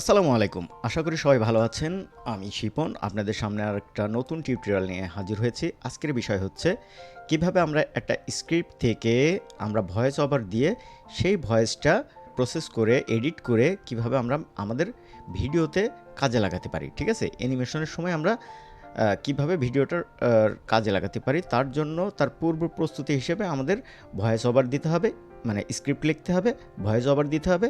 আসসালামু আলাইকুম। আশা করি সবাই ভালো আছেন। আমি শিপন আপনাদের সামনে আরেকটা নতুন টিউটোরিয়াল নিয়ে হাজির হয়েছি। আজকের বিষয় হচ্ছে কিভাবে আমরা একটা স্ক্রিপ্ট থেকে আমরা ভয়েস ওভার দিয়ে সেই ভয়েসটা প্রসেস করে এডিট করে কিভাবে আমরা আমাদের ভিডিওতে কাজে লাগাতে পারি। ঠিক আছে? অ্যানিমেশনের সময় আমরা কিভাবে ভিডিওটার কাজে লাগাতে পারি তার জন্য তার পূর্ব প্রস্তুতি হিসেবে আমাদের ভয়েস ওভার দিতে হবে, মানে স্ক্রিপ্ট লিখতে হবে, ভয়েস ওভার দিতে হবে।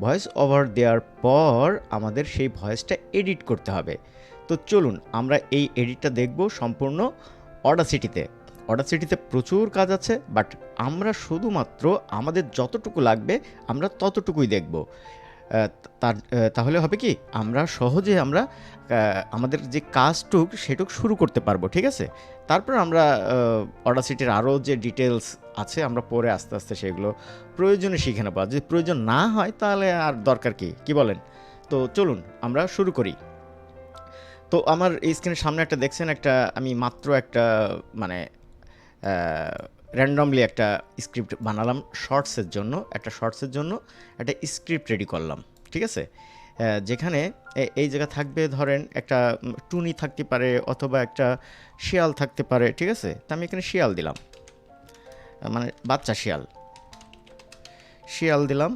ভয়েস ওভার দেওয়ার পর আমাদের সেই ভয়েসটা এডিট করতে হবে। তো চলুন আমরা এই এডিটটা দেখব সম্পূর্ণ অডাসিটিতে। অডাসিটিতে প্রচুর কাজ আছে, বাট আমরা শুধুমাত্র আমাদের যতটুকু লাগবে আমরা ততটুকুই দেখব। তাহলে হবে কি আমরা সহজে আমাদের যে কাজটুক সেটুক শুরু করতে পারবো। ঠিক আছে? তারপর আমরা অডাসিটির আরও যে ডিটেলস আছে আমরা পরে আস্তে আস্তে সেগুলো প্রয়োজনে শিখে নেবো। যদি প্রয়োজন না হয় তাহলে আর দরকার কি বলেন? তো চলুন আমরা শুরু করি। তো আমার এই স্ক্রিনের সামনে একটা দেখছেন, আমি মাত্র একটা মানে র্যান্ডমলি একটা স্ক্রিপ্ট বানালাম শর্টসের জন্য। একটা স্ক্রিপ্ট রেডি করলাম। ঠিক আছে? যেখানে এই জায়গা থাকবে, ধরেন একটা টুনি থাকতে পারে অথবা একটা শিয়াল থাকতে পারে। ঠিক আছে? তো আমি এখানে শিয়াল দিলাম, মানে বাচ্চা শিয়াল দিলাম।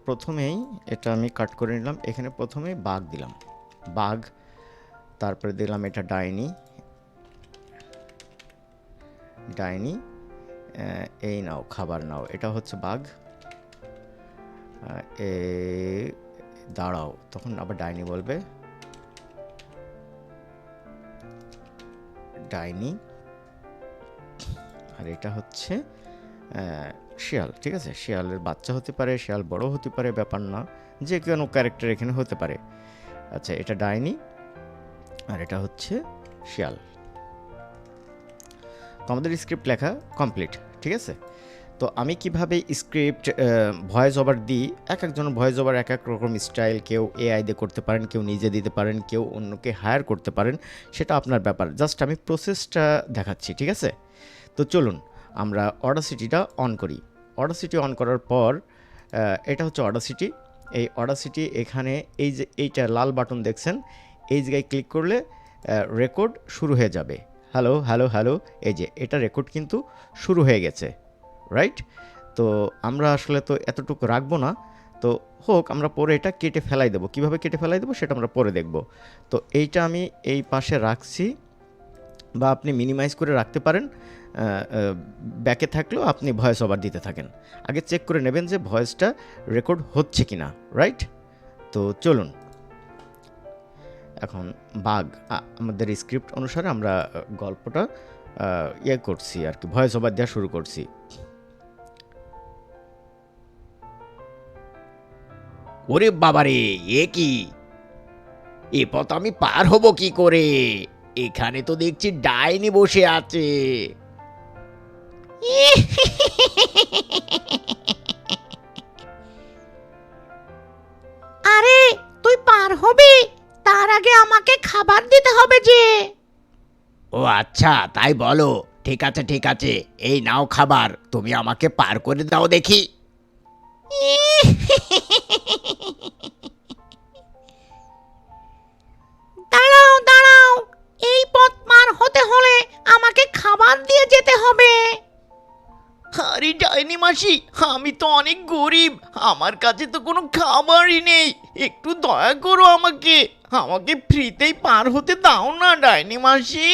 প্রথমেই এটা আমি কাট করে নিলাম। এখানে প্রথমেই বাঘ দিলাম, বাঘ। তারপরে দিলাম এটা ডাইনি। এই নাও খাবার নাও। এটা হচ্ছে বাঘ। দাঁড়াও, তখন আবার ডাইনি বলবে, ডাইনি। আর এটা হচ্ছে শিয়াল। ঠিক আছে? শিয়ালের বাচ্চা হতে পারে, শিয়াল বড় হতে পারে, ব্যাপার না, যে কোনো ক্যারেক্টার এখানে হতে পারে। আচ্ছা, এটা ডাইনি আর এটা হচ্ছে শিয়াল। তো আমাদের স্ক্রিপ্ট লেখা কমপ্লিট। ঠিক আছে? তো আমি কিভাবে স্ক্রিপ্ট ভয়েস ওভার দিই, একজন ভয়েস ওভার এক এক রকম স্টাইল, কেউ এআই দিয়ে করতে পারেন, কেউ নিজে দিতে পারেন, কেউ অন্যকে হায়ার করতে পারেন, সেটা আপনার ব্যাপার। জাস্ট আমি প্রসেসটা দেখাচ্ছি। ঠিক আছে? তো চলুন আমরা অডাসিটিটা অন করি। অডাসিটি অন করার পর এটা হচ্ছে অডাসিটি। এই অডাসিটি এখানে এই যে এইটা লাল বাটন দেখছেন, এই জায়গায় ক্লিক করলে রেকর্ড শুরু হয়ে যাবে। হ্যালো হ্যালো হ্যালো, এই যে এটা রেকর্ড কিন্তু শুরু হয়ে গেছে, রাইট? তো আমরা আসলে তো এতটুকু রাখবো না, তো হোক, আমরা পরে এটা কেটে ফেলাই দেবো। কীভাবে কেটে ফেলাই দেবো সেটা আমরা পরে দেখব। তো এইটা আমি এই পাশে রাখছি, বা আপনি মিনিমাইজ করে রাখতে পারেন। ব্যাকে থাকলেও আপনি ভয়েস ওভার দিতে থাকেন। আগে চেক করে নেবেন যে ভয়েসটা রেকর্ড হচ্ছে কিনা, রাইট? তো চলুন এখন বাঘ আমাদের স্ক্রিপ্ট অনুসারে আমরা গল্পটা করছি আর কি, ভয়েস ওভার দেওয়া শুরু করছি। ওরে বাবারে, এ কি? এ পথ আমি পার হব কি করে? এখানে তো দেখছি ডাইনি বসে আছে। আরে তুই পার হবি, তার আগে আমাকে খাবার দিতে হবে যে। ও আচ্ছা, তাই বলো। ঠিক আছে ঠিক আছে, এই নাও খাবার, তুমি আমাকে পার করে দাও দেখি। দাঁড়াও দাঁড়াও, এই পথ পার হতে হলে আমাকে খাবার দিয়ে যেতে হবে। আরে ডাইনি মাসি, আমি তো অনেক গরিব, আমার কাছে তো কোনো খাবারই নেই। একটু দয়া করো আমাকে, আমাকে ফ্রিতেই পার হতে দাও না ডাইনি মাসি।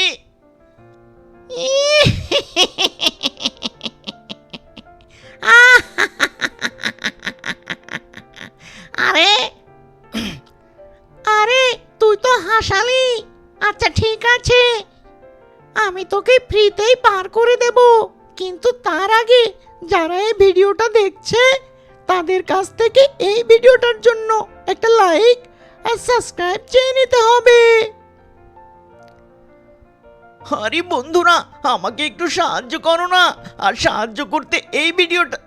আরে আরে তুই তো হাসালি। আচ্ছা ঠিক আছে, আমি তোকে ফ্রিতেই পার করে দেব, কিন্তু তার আগে যারা এই ভিডিওটা দেখছে তাদের কাছ থেকে এই ভিডিওটার জন্য একটা লাইক আর সাবস্ক্রাইব চেয়ে নিতে হবে। আরে বন্ধুরা, আমাকে একটু সাহায্য করো না, আর সাহায্য করতে এই ভিডিওটা,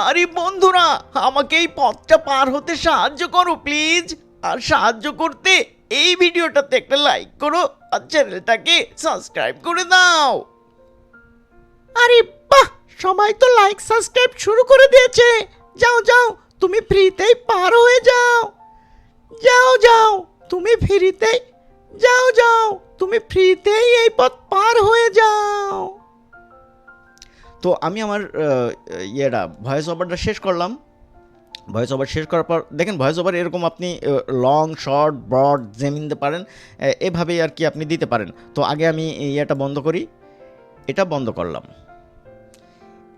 আরে বন্ধুরা আমাকে এই পথটা পার হতে সাহায্য করো প্লিজ। আর সাহায্য করতে এই ভিডিওটাতে একটা লাইক করো আর চ্যানেলটাকে সাবস্ক্রাইব করে দাও। আরে বাহ, সবাই তো লাইক সাবস্ক্রাইব শুরু করে দিয়েছে। যাও যাও, তুমি ফ্রিতেই পার হয়ে যাও। যাও যাও, তুমি ফ্রিতেই যাও যাও, তুমি ফ্রিতেই এই পথ পার হয়ে যাও। তো আমি আমার ভয়েস ওভারটা শেষ করলাম। ভয়েস ওভার শেষ করার পর দেখেন ভয়েস ওভার এরকম আপনি লং শর্ট ব্রড জেম দিতে পারেন, এভাবেই আর কি আপনি দিতে পারেন। তো আগে আমি এটা বন্ধ করি, এটা বন্ধ করলাম।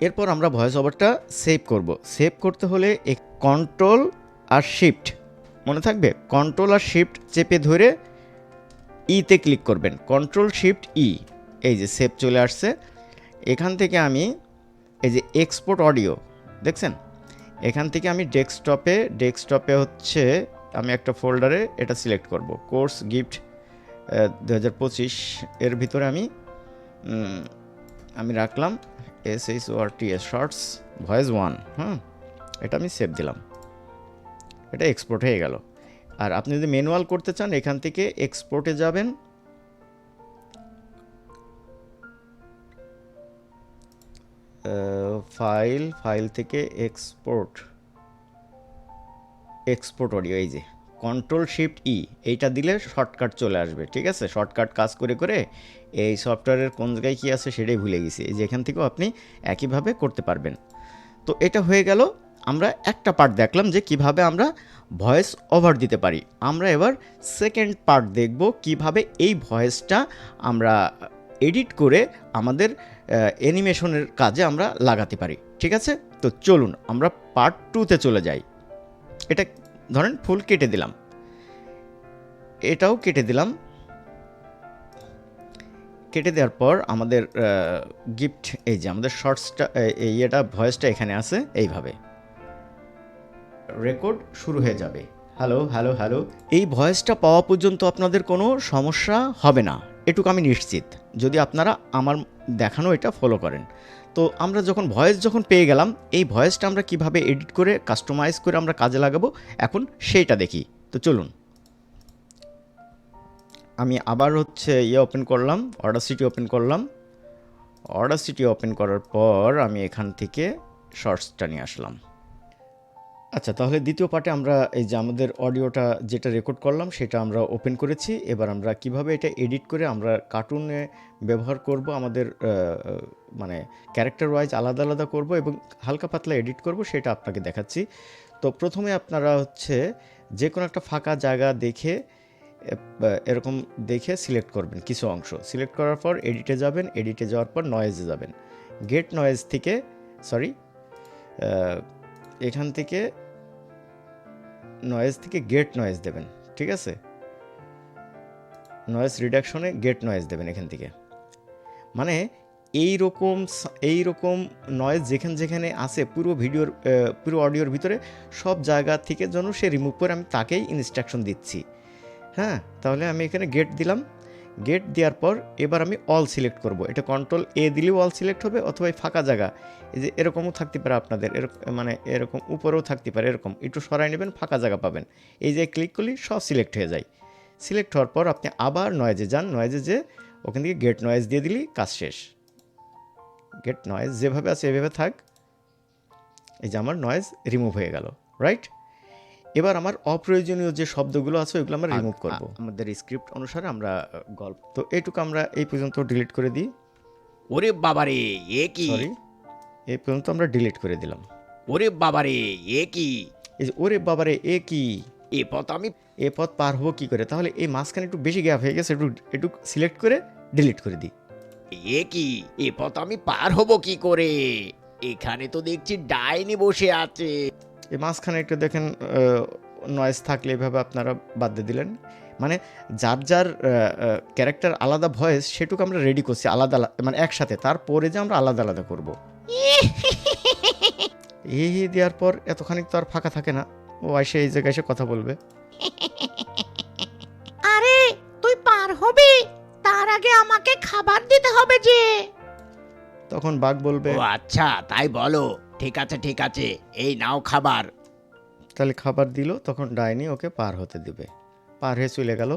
এরপর আমরা ভয়েস ওভারটা সেভ করব। সেভ করতে হলে কন্ট্রোল আর শিফট, মনে থাকবে কন্ট্রোল আর শিফট চেপে ধরে ইতে ক্লিক করবেন, কন্ট্রোল শিফট ই। এই যে সেভ চলে আসছে। এখান থেকে আমি এই যে এক্সপোর্ট অডিও দেখছেন, এখান থেকে আমি ডেস্কটপে হচ্ছে আমি একটা ফোল্ডারে এটা সিলেক্ট করব, কোর্স গিফট 2025 এর ভিতরে আমি রাখলাম SHORTS শর্টস ভয়েস 1। এটা আমি সেভ দিলাম, এটা এক্সপোর্ট হয়ে গেল। আর আপনি যদি ম্যানুয়াল করতে চান এখান থেকে এক্সপোর্টে যাবেন, ফাইল থেকে এক্সপোর্ট অডিও, এই যে কন্ট্রোল শিফট ই, এইটা দিলে শর্টকাট চলে আসবে। ঠিক আছে, শর্টকাট কাজ করে করে এই সফটওয়্যারের কোন জায়গায় কী আছে সেটাই ভুলে গেছি। এই যে এখান থেকেও আপনি একইভাবে করতে পারবেন। তো এটা হয়ে গেল, আমরা একটা পার্ট দেখলাম যে কিভাবে আমরা ভয়েস ওভার দিতে পারি। আমরা এবার সেকেন্ড পার্ট দেখব কিভাবে এই ভয়েসটা আমরা এডিট করে আমাদের অ্যানিমেশনের কাজে আমরা লাগাতে পারি। ঠিক আছে, তো চলুন আমরা পার্ট 2তে চলে যাই। এটা ধরেন ফুল কেটে দিলাম, এটাও কেটে দিলাম। কেটে দেওয়ার পর আমাদের গিফট, এই যে আমাদের শর্টসটা এটা ভয়েসটা এখানে আছে, এইভাবে রেকর্ড শুরু হয়ে যাবে। হ্যালো হ্যালো হ্যালো, এই ভয়েসটা পাওয়া পর্যন্ত আপনাদের কোনো সমস্যা হবে না, এটুকু আমি নিশ্চিত, যদি আপনারা আমার দেখানো এটা ফলো করেন। তো আমরা ভয়েস যখন পেয়ে গেলাম, এই ভয়েসটা আমরা কিভাবে এডিট করে কাস্টমাইজ করে আমরা কাজে লাগাবো এখন সেইটা দেখি। তো চলুন, আমি আবার হচ্ছে ওপেন করলাম, অডাসিটি ওপেন করলাম। অডাসিটি ওপেন করার পর আমি এখান থেকে শর্টসটা নিয়ে আসলাম। আচ্ছা, তাহলে দ্বিতীয় পার্টে আমরা এই যে আমাদের অডিওটা যেটা রেকর্ড করলাম সেটা আমরা ওপেন করেছি। এবার আমরা কিভাবে এটা এডিট করে আমরা কার্টুনে ব্যবহার করব, আমাদের মানে ক্যারেক্টার ওয়াইজ আলাদা আলাদা করব এবং হালকা পাতলা এডিট করব, সেটা আপনাকে দেখাচ্ছি। তো প্রথমে আপনারা হচ্ছে যে কোনো একটা ফাঁকা জায়গা দেখে এরকম দেখে সিলেক্ট করবেন, কিছু অংশ সিলেক্ট করার পর এডিটে যাবেন, এডিটে যাওয়ার পর নয়েজে যাবেন। গেট নয়েজ থেকে এখান থেকে নয়েজ থেকে গেট নয়েজ দেবেন। ঠিক আছে, নয়েজ রিডাকশনে গেট নয়েজ দেবেন এখান থেকে। মানে এই রকম নয়েজ যেখানে আছে পুরো অডিওর ভিতরে সব জায়গা থেকে যেন সে রিমুভ করে, আমি তাকেই ইনস্ট্রাকশন দিচ্ছি। হ্যাঁ, তাহলে আমি এখানে গেট দিলাম। গেট দেওয়ার পর এবার আমি অল সিলেক্ট করব। এটা কন্ট্রোল এ দিলেও অল সিলেক্ট হবে, অথবা এই ফাঁকা জায়গা এই যে এরকমও থাকতে পারে আপনাদের, এরকম উপরেও থাকতে পারে, এরকম একটু সরাই নেবেন, ফাঁকা জায়গা পাবেন। এই যে ক্লিক করলে সব সিলেক্ট হয়ে যায়। সিলেক্ট হওয়ার পর আপনি আবার নয়েজে যান, নয়েজে যে ওখান থেকে গেট নয়েজ দিয়ে দিলেই কাজ শেষ। গেট নয়েজ যেভাবে আছে এভাবে থাক। এই যে আমার নয়েজ রিমুভ হয়ে গেল, রাইট। এবার আমার অপ্রয়োজনীয় যে শব্দগুলো আছে ওইগুলো আমরা রিমুভ করব। আমাদের স্ক্রিপ্ট অনুসারে আমরা গল্প, তো এইটুকু আমরা এই পর্যন্ত ডিলিট করে দিই। ওরে বাবারে, এ কি! সরি, এই পর্যন্ত আমরা ডিলিট করে দিলাম। ওরে বাবারে, এ কি! এই যে ওরে বাবারে এ কি, এ পথ পার হবো কি করে? তাহলে এই মাঝখানে একটু বেশি গ্যাপ হয়ে গেছে, একটু সিলেক্ট করে ডিলিট করে দিই। এ কি! এ পথ আমি পার হব কি করে? এখানে তো দেখছি ডাইনি বসে আছে। এই মাঝখানে একটু দেখেন নয়েজ থাকলে এভাবে আপনারা বাদ দিয়ে দিলেন। মানে যার ক্যারেক্টার আলাদা ভয়েস সেটুকু আমরা রেডি করছি আলাদা, মানে একসাথে, তারপরে যে আমরা আলাদা আলাদা করবো। এই দেওয়ার পর এতখানি তো আর ফাঁকা থাকে না, ও এসে এই জায়গায় এসে কথা বলবে। আরে তুই পার হবি, তার আগে আমাকে খাবার দিতে হবে যে। তখন বাঘ বলবে, ও আচ্ছা তাই বলো, ঠিক আছে, এই নাও খাবার। তাহলে খাবার দিল, তখন ডাইনি ওকে পার হতে দিবে। পার হয়ে চলে গেল।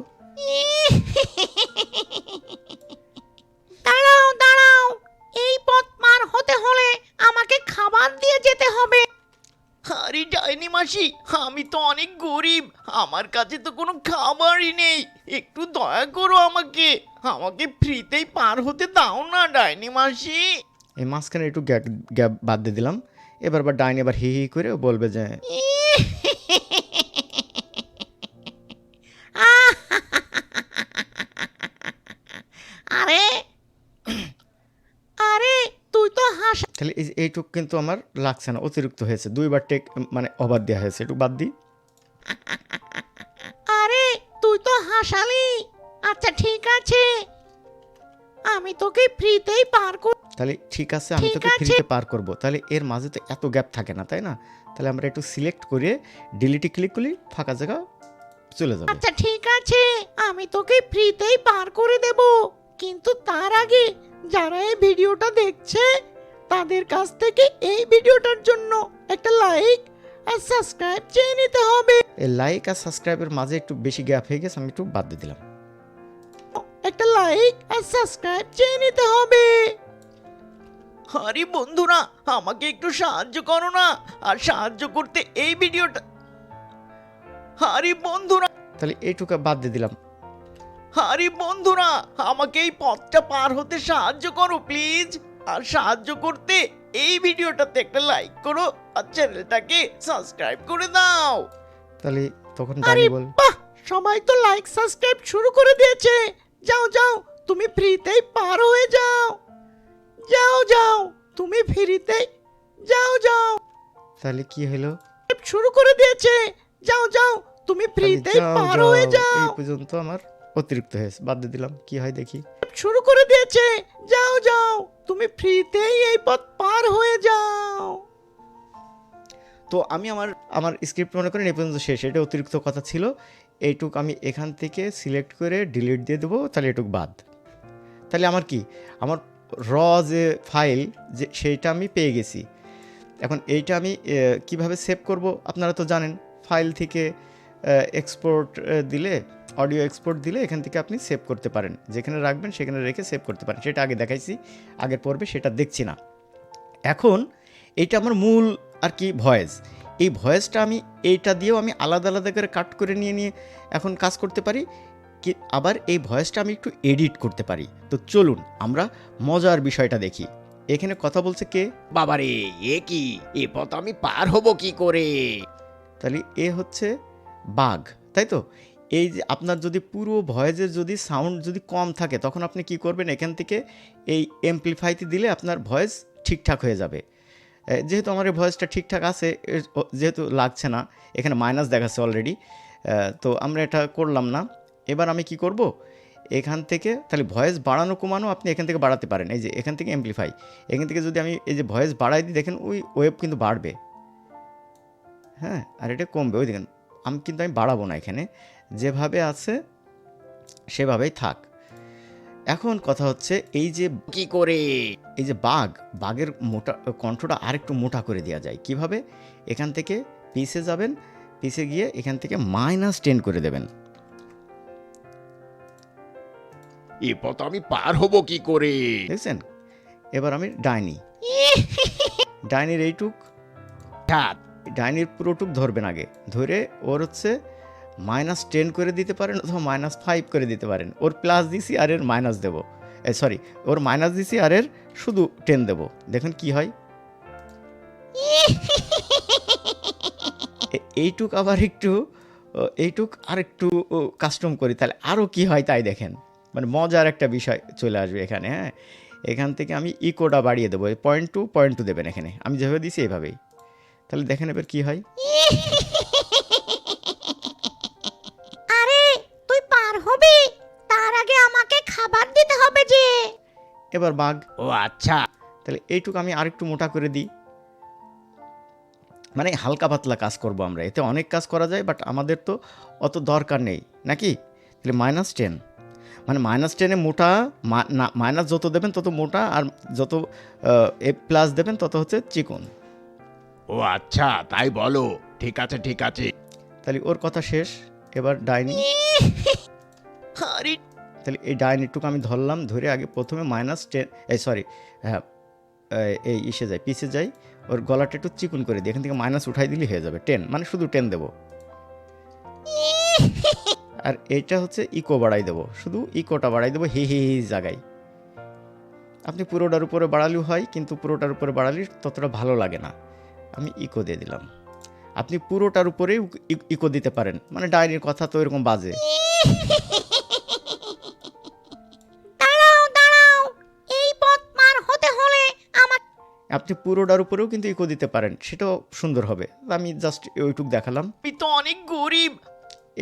দাঁড়াও, এই পথ পার হতে হলে আমাকে খাবার দিয়ে যেতে হবে। আরে ডাইনি মাসি, আমি তো অনেক গরিব, আমার কাছে তো কোনো খাবারই নেই, একটু দয়া করো আমাকে, আমাকে ফ্রিতেই পার হতে দাও না ডাইনি মাসি। এই মাঝখানে একটু গ্যাপ গ্যাপ বাদ দিয়ে দিলাম। এবার আবার ডাইনি আবার হি হি করে বলবে যে আরে আরে তুই তো হাসা তাহলে এইটুক কিন্তু আমার লাগছে না, অতিরিক্ত হয়েছে, দুইবার টেক মানে ওভার দেওয়া হয়েছে, একটু বাদ দিই। আরে তুই তো হাসালি। আচ্ছা ঠিক আছে, আমি তোকে ফ্রিতেই পার কর। তাহলে ঠিক আছে, আমি ঠিক তোকে আছে। ফ্রিতে পার করব। তাহলে এর মাঝে তো এত গ্যাপ থাকে না, তাই না? তাহলে আমরা একটু সিলেক্ট করে ডিলিটে ক্লিক করি, ফাঁকা জায়গা চলে যাবে। আচ্ছা ঠিক আছে, আমি তোকে ফ্রিতেই পার করে দেব, কিন্তু তার আগে যারা এই ভিডিওটা দেখছে তাদের কাছ থেকে এই ভিডিওটার জন্য একটা লাইক আর সাবস্ক্রাইব চেয়ে নিতে হবে। এই লাইক আর সাবস্ক্রাইবের মাঝে একটু বেশি গ্যাপ হয়ে গেছে, আমি একটু বাদ দিয়ে দিলাম। একটা লাইক আর সাবস্ক্রাইব চেয়ে নিতে হবে। আরে বন্ধুরা, আমাকে একটু সাহায্য করো না, আর সাহায্য করতে এই ভিডিওটা, আরে বন্ধুরা, তাহলে এইটুকু বাদ দিয়ে দিলাম। আরে বন্ধুরা, আমাকে এই পথটা পার হতে সাহায্য করো প্লিজ, আর সাহায্য করতে এই ভিডিওটাতে একটা লাইক করো আর চ্যানেলটাকে সাবস্ক্রাইব করে দাও। তাহলে তখন আরে ডাইনি বল, বাহ, সবাই তো লাইক সাবস্ক্রাইব শুরু করে দিয়েছে। যাও যাও, তুমি ফ্রিতেই পার হয়ে যাও। যাও যাও, তুমি ফ্রিতেই যাও যাও। তাহলে কি হলো? শুরু করে দিয়েছে। যাও যাও, তুমি তাহলে ফ্রিতেই যাও, পার যাও। হয়ে যাও। এই পর্যন্ত আমার অতিরিক্ত হয়েছে, বাদ দিয়ে দিলাম। কি হয় দেখি। শুরু করে দিয়েছে। যাও যাও, তুমি ফ্রিতেই এই পথ পার হয়ে যাও। তো আমি আমার আমার স্ক্রিপ্ট মনে করেন এই পর্যন্ত শেষ, এটা অতিরিক্ত কথা ছিল। এইটুক আমি এখান থেকে সিলেক্ট করে ডিলিট দিয়ে দেবো, তাহলে এটুক বাদ। তাহলে আমার কি, আমার র যে ফাইল যে সেইটা আমি পেয়ে গেছি। এখন এইটা আমি কিভাবে সেভ করব আপনারা তো জানেন। ফাইল থেকে এক্সপোর্ট দিলে, অডিও এক্সপোর্ট দিলে এখান থেকে আপনি সেভ করতে পারেন, যেখানে রাখবেন সেখানে রেখে সেভ করতে পারেন। সেটা আগে দেখাইছি, আগের পর্বে, সেটা দেখছি না এখন। এইটা আমার মূল আর কি ভয়েস। এই ভয়েসটা আমি এইটা দিয়েও আমি আলাদা আলাদা করে কাট করে নিয়ে নিয়ে এখন কাজ করতে পারি কি। আবার এই ভয়েসটা আমি একটু এডিট করতে পারি। তো চলুন আমরা মজার বিষয়টা দেখি। এখানে কথা বলছে কে? বাবারে, এ কি, এ পথ আমি পার হব কি করে? তাহলে এ হচ্ছে বাঘ, তাই তো? এই যে আপনার যদি পুরো ভয়েসের যদি সাউন্ড যদি কম থাকে, তখন আপনি কি করবেন, এখান থেকে এই এমপ্লিফাইতে দিলে আপনার ভয়েস ঠিকঠাক হয়ে যাবে। যেহেতু আমার এই ভয়েসটা ঠিকঠাক আছে, যেহেতু লাগছে না, এখানে মাইনাস দেখাচ্ছে অলরেডি, তো আমরা এটা করলাম না। এবার আমি কি করব, এখান থেকে তাহলে ভয়েস বাড়ানো কমানো আপনি এখান থেকে বাড়াতে পারেন। এই যে এখান থেকে এমপ্লিফাই, এখান থেকে যদি আমি এই যে ভয়েস বাড়াই দিই, দেখেন ওই ওয়েভ কিন্তু বাড়বে, হ্যাঁ, আর এটা কমবে। ওই দেখেন, কিন্তু আমি বাড়াবো না, এখানে যেভাবে আছে সেভাবেই থাক। এখন কথা হচ্ছে এই যে কি করে? এই যে বাঘের মোটা কণ্ঠটা আরেকটু মোটা করে দেওয়া যায় কিভাবে। এখান থেকে পিছে যাবেন, পিছে গিয়ে এখান থেকে -10 করে দেবেন। এ পথ আমি পার হব কি করে? দেখছেন? এবার আমি ডাইনির এইটুক, ডাইনির পুরোটুক ধরবেন, আগে ধরে ওর হচ্ছে -10 করে দিতে পারেন, অথবা -5 করে দিতে পারেন। ওর প্লাস দিছি আর এর মাইনাস দেবো, সরি, ওর মাইনাস দিছি আর এর শুধু 10 দেবো। দেখুন কি হয়। এইটুক আবার একটু, এইটুক আর একটু কাস্টম করি, তাহলে আরও কি হয় তাই দেখেন। মানে মজার একটা বিষয় চলে আসবে এখানে। হ্যাঁ, এখান থেকে আমি ইকোটা বাড়িয়ে দেবো, 0.2 দেবেন এখানে, আমি যেভাবে দিছি এইভাবেই। তাহলে দেখেন এবার কি হয়। আরে তুই পার হবি, তার আগে আমাকে খাবার দিতে হবে যে। এবার বাঘ, ও আচ্ছা, তাহলে এইটুকু আমি আরেকটু মোটা করে দিই। মানে হালকা পাতলা কাজ করব আমরা, এতে অনেক কাজ করা যায়, বাট আমাদের তো অত দরকার নেই নাকি। তাহলে -10, মানে -10-এ মোটা, মাইনাস যত দেবেন তত মোটা, আর যত প্লাস দেবেন তত হচ্ছে চিকন। ও আচ্ছা, তাই বলো। ঠিক আছে ঠিক আছে। তাহলে ওর কথা শেষ। এবার ডাইনি, আরে তাহলে এই ডাইনিটুকু আমি ধরলাম, ধরে আগে প্রথমে -10, সরি, হ্যাঁ, এই ইসে যাই, পিছে যাই, ওর গলাটা একটু চিকুন করে দিই, এখান থেকে মাইনাস উঠাই দিলেই হয়ে যাবে 10, মানে শুধু 10 দেবো। আর এইটা হচ্ছে ইকো বাড়াই দেবো, শুধু ইকোটা বাড়াই দেবো হি হি হি জায়গায়। আপনি পুরোটার উপরে বাড়ালেও হয়, কিন্তু পুরোটার উপরে বাড়ালে ততটা ভালো লাগে না। আমি ইকো দিয়ে দিলাম। আপনি পুরোটার উপরেই ইকো দিতে পারেন, মানে ডায়েরির কথা তো এরকম বাজে। দাঁড়াও দাঁড়াও, এই পথ পার হতে হলে আমার আপনি পুরোটার উপরেও কিন্তু ইকো দিতে পারেন, সেটাও সুন্দর হবে। আমি জাস্ট ওইটুক দেখালাম। আমি তো অনেক গরিব।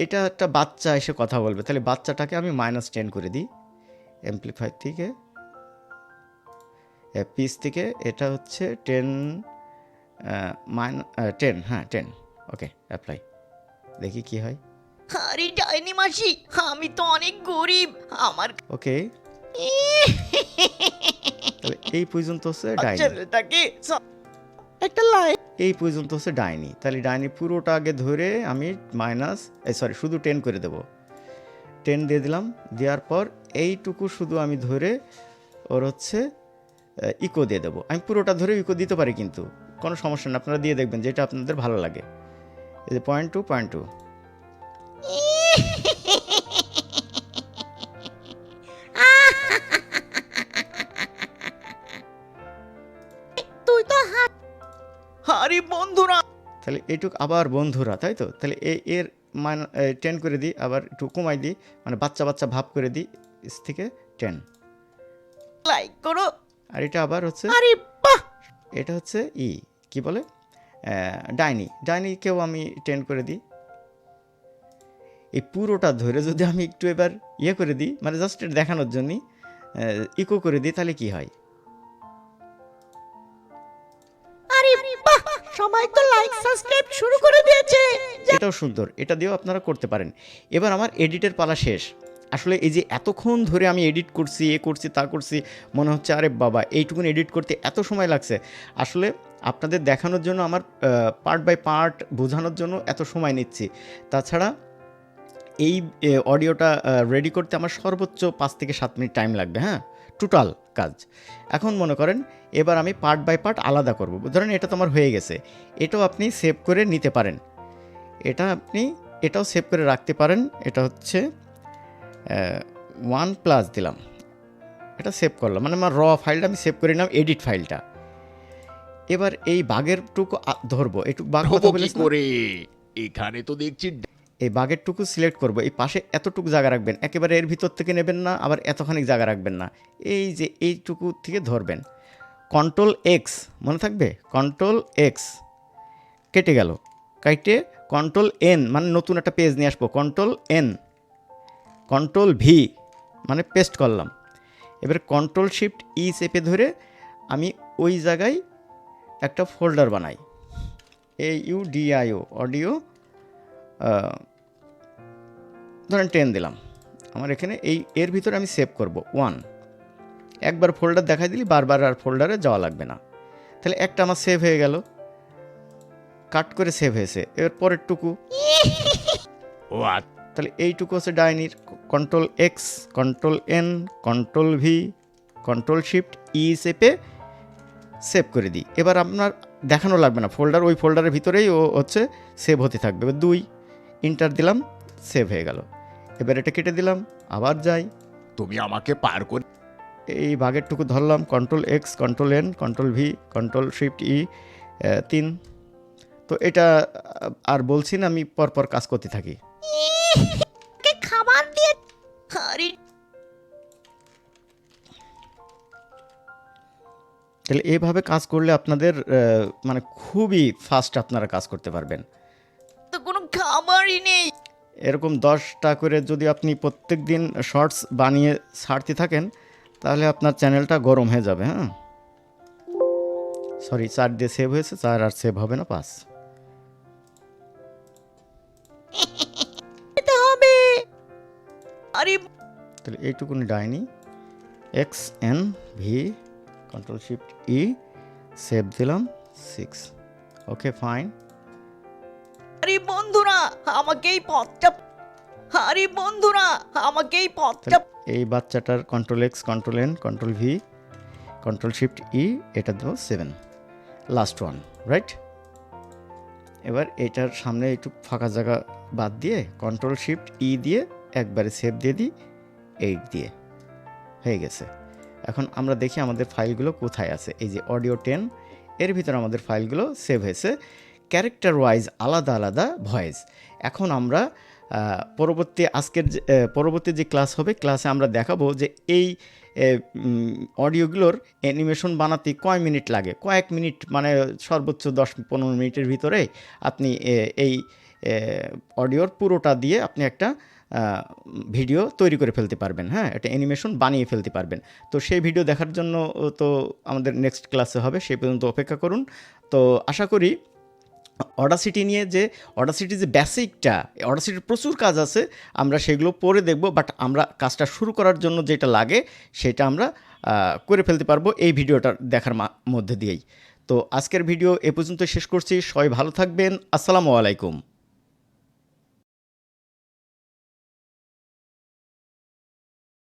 এটা একটা বাচ্চা এসে কথা বলবে, তাহলে বাচ্চাটাকে আমি -10 করে দিই। অ্যাম্প্লিফাই থেকে পিস থেকে এটা হচ্ছে 10, 10, হ্যাঁ 10। ওকে, অ্যাপ্লাই, দেখি কি হয়। আরে ডাইনি মাসি, আমি তো অনেক গরিব। আমার ওকে, তাহলে এই পর্যন্ত হচ্ছে ডাইনি, ছেলেটাকে একটা লাইন এই পর্যন্ত হচ্ছে ডাইনি। তাহলে ডাইনি পুরোটা আগে ধরে আমি শুধু 10 করে দেব। 10 দিয়ে দিলাম, দেওয়ার পর এইটুকু শুধু আমি ধরে ওর হচ্ছে ইকো দিয়ে দেবো। আমি পুরোটা ধরে ইকো দিতে পারি, কিন্তু কোনো সমস্যা না, আপনারা দিয়ে দেখবেন যেটা আপনাদের ভালো লাগে। এই যে 0.2, 0.2। তুই তো হাত আরে বন্ধুরা, তাহলে এইটুক আবার বন্ধুরা, তাই তো? তাহলে এর মান 10 করে দিই, আবার একটু কমাই দিই, মানে বাচ্চা বাচ্চা ভাব করে দিই, ইস থেকে 10। লাইক করো। আর এটা আবার হচ্ছে, আরে বাহ, এটা হচ্ছে কি বলে, ডাইনিকেও আমি 10 করে দিই। এই পুরোটা ধরে যদি আমি একটু এবার করে দিই, মানে জাস্ট দেখানোর জন্যই ইকো করে দিই, তাহলে কি হয়? আরে বাহ, সবাই তো লাইক সাবস্ক্রাইব শুরু করে দিয়েছে। এটাও সুন্দর, এটা দিয়েও আপনারা করতে পারেন। এবার আমার এডিটের পালা শেষ। আসলে এই যে এতক্ষণ ধরে আমি এডিট করছি, করছি তা করছি, মনে হচ্ছে আরে বাবা এইটুকুন এডিট করতে এত সময় লাগছে। আসলে আপনাদের দেখানোর জন্য, আমার পার্ট বাই পার্ট বোঝানোর জন্য এত সময় নিচ্ছি। তাছাড়া এই অডিওটা রেডি করতে আমার সর্বোচ্চ 5 থেকে 7 মিনিট টাইম লাগবে, হ্যাঁ, টোটাল কাজ। এখন মনে করেন এবার আমি পার্ট বাই পার্ট আলাদা করব। ধরেন এটা তো আমার হয়ে গেছে, এটাও আপনি সেভ করে নিতে পারেন, এটাও সেভ করে রাখতে পারেন। এটা হচ্ছে 1+ দিলাম, এটা সেভ করলাম, মানে আমার ফাইলটা আমি সেভ করে নিলাম, এডিট ফাইলটা। এবার এই বাগের টুকু ধরবো, একটু বাগ কথা বলেছি না? করে এখানে তো দেখছি এই বাগের টুকু সিলেক্ট করব, এই পাশে এতটুকু জায়গা রাখবেন, একেবারে এর ভিতর থেকে নেবেন না, আবার এতখানি জায়গা রাখবেন না, এই যে এইটুকু থেকে ধরবেন। Ctrl+X, মনে থাকবে, Ctrl+X, কেটে গেল, কাইটে Ctrl+N, মানে নতুন একটা পেজ নিয়ে আসবো, Ctrl+N, Ctrl+V, মানে পেস্ট করলাম। এবার Ctrl+Shift+E চেপে ধরে আমি ওই জায়গায় একটা ফোল্ডার বানাই, AUDIO, অডিও, ধরেন 10 দিলাম। আমার এখানে এর ভিতরে আমি সেভ করব 1। একবার ফোল্ডার দেখাই দিলি বারবার আর ফোল্ডারে যাওয়া লাগবে না। তাহলে একটা আমার সেভ হয়ে গেল, কাট করে সেভ হয়েছে। এবার পরের টুকু, তাহলে এইটুকু হচ্ছে ডাইনির। Ctrl+X, Ctrl+N, Ctrl+V, Ctrl+Shift+E চেপে সেভ করে দিই। এবার আপনার দেখানো লাগবে না, ফোল্ডার ওই ফোল্ডারের ভিতরেই ও হচ্ছে সেভ হতে থাকবে। এবার 2 ইন্টার দিলাম, সেভ হয়ে গেল। এবার এটা কেটে দিলাম, আবার যাই, তুমি আমাকে পার করে এই ভাগেরটুকু ধরলাম, Ctrl+X, Ctrl+N, Ctrl+V, Ctrl+Shift+E 3। তো এটা আর বলছি না, আমি পরপর কাজ করতে থাকি। খাবার দিয়ে আরে তাহলে এইভাবে কাজ করলে আপনাদের মানে খুবই ফাস্ট আপনারা কাজ করতে পারবেন। তো কোনো খাবারই নেই। এরকম 10টা করে যদি আপনি প্রত্যেক দিন শর্টস বানিয়ে ছাড়তে থাকেন, তাহলে আপনার চ্যানেলটা গরম হয়ে যাবে। হ্যাঁ, সরি, 4 দিয়ে সেভ হয়েছে, 4 আর সেভ হবে না, 5। খেতে হবে। আরে তাহলে এইটুকুনি ডাইনি, XNV, Ctrl+Shift+E, সেভ দিলাম 6। ওকে, ফাইন। আরে বন্ধুরা, আমাকে এই পথটা এই বাচ্চাটার Ctrl+X, Ctrl+N, Ctrl+V, Ctrl+Shift+E, এটা দেবো 7। Last one, right? এবার এটার সামনে একটু ফাঁকা জায়গা বাদ দিয়ে কন্ট্রোল শিফট ই দিয়ে একবারে সেভ দিয়ে দিই 8 দিয়ে, হয়ে গেছে। এখন আমরা দেখি আমাদের ফাইলগুলো কোথায় আছে। এই যে অডিও 10, এর ভিতরে আমাদের ফাইলগুলো সেভ হয়েছে, ক্যারেক্টার ওয়াইজ আলাদা আলাদা ভয়েস। এখন আমরা পরবর্তী যে ক্লাস হবে, ক্লাসে আমরা দেখাবো যে এই অডিওগুলোর অ্যানিমেশন বানাতে কয় মিনিট লাগে, কয়েক মিনিট মানে সর্বোচ্চ 10-15 মিনিটের ভিতরে আপনি এই অডিওর পুরোটা দিয়ে আপনি একটা ভিডিও তৈরি করে ফেলতে পারবেন, হ্যাঁ, একটা অ্যানিমেশন বানিয়ে ফেলতে পারবেন। তো সেই ভিডিও দেখার জন্য তো আমাদের নেক্সট ক্লাসে হবে, সেই পর্যন্ত অপেক্ষা করুন। তো আশা করি অডাসিটির যে বেসিকটা, অডাসিটির প্রচুর কাজ আছে, আমরা সেগুলো পরে দেখব, বাট আমরা কাজটা শুরু করার জন্য যেটা লাগে সেটা আমরা করে ফেলতে পারবো এই ভিডিওটা দেখার মধ্যে দিয়েই। তো আজকের ভিডিও এ পর্যন্ত শেষ করছি। সবাই ভালো থাকবেন। আসসালামু আলাইকুম।